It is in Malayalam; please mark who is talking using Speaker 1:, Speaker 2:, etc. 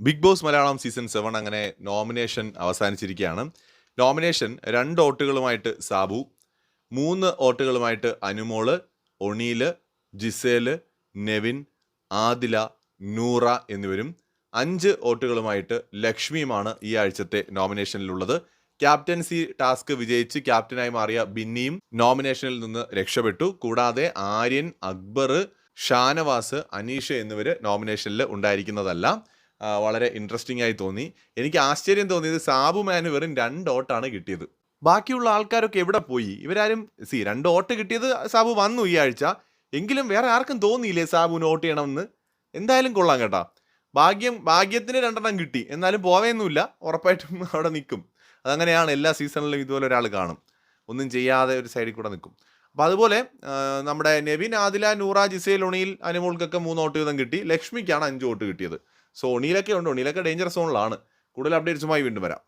Speaker 1: ബിഗ് ബോസ് മലയാളം സീസൺ 7 അങ്ങനെ nomination അവസാനിച്ചിരിക്കുകയാണ്. Nomination 2 വോട്ടുകളുമായിട്ട് Sabu, 3 വോട്ടുകളുമായിട്ട് Anumol, ഒണീല്, Gisele, Nevin, Adila, Noora എന്നിവരും 5 വോട്ടുകളുമായിട്ട് ലക്ഷ്മിയുമാണ് ഈ ആഴ്ചത്തെ നോമിനേഷനിലുള്ളത്. ക്യാപ്റ്റൻസി ടാസ്ക് വിജയിച്ച് ക്യാപ്റ്റനായി മാറിയ ബിന്നിയും നോമിനേഷനിൽ നിന്ന് രക്ഷപ്പെട്ടു. കൂടാതെ ആര്യൻ, അക്ബർ, ഷാനവാസ്, അനീഷ് എന്നിവർ നോമിനേഷനിൽ ഉണ്ടായിരിക്കുന്നതല്ല. വളരെ ഇൻട്രസ്റ്റിംഗ് ആയി തോന്നി. എനിക്ക് ആശ്ചര്യം തോന്നിയത് സാബുമാന് വെറും 2 വോട്ടാണ് കിട്ടിയത്. ബാക്കിയുള്ള ആൾക്കാരൊക്കെ എവിടെ പോയി? ഇവരാരും 2 വോട്ട് കിട്ടിയത് സാബു വന്നു ഈ ആഴ്ച. എങ്കിലും വേറെ ആർക്കും തോന്നിയില്ലേ സാബുവിന് വോട്ട് ചെയ്യണമെന്ന്? എന്തായാലും കൊള്ളാം കേട്ടോ. ഭാഗ്യത്തിന് 2 കിട്ടി, എന്നാലും പോവേന്നുമില്ല, ഉറപ്പായിട്ടും അവിടെ നിൽക്കും. അതങ്ങനെയാണ്, എല്ലാ സീസണിലും ഇതുപോലെ ഒരാൾ കാണും, ഒന്നും ചെയ്യാതെ ഒരു സൈഡിൽ കൂടെ നിൽക്കും. അപ്പോൾ അതുപോലെ നമ്മുടെ നെവിൻ, ആദില, നൂറ, ജിസേൽ, ഒണിയിൽ, അനുമോൾക്കൊക്കെ 3 വോട്ട് വീതം കിട്ടി. ലക്ഷ്മിക്കാണ് 5 വോട്ട് കിട്ടിയത്. സോ ഒണിയിലൊക്കെ ഉണ്ട്, ഒണിയിലൊക്കെ ഡേഞ്ചർ സോണിലാണ്. കൂടുതൽ അപ്ഡേറ്റ്സുമായി വീണ്ടും വരാം.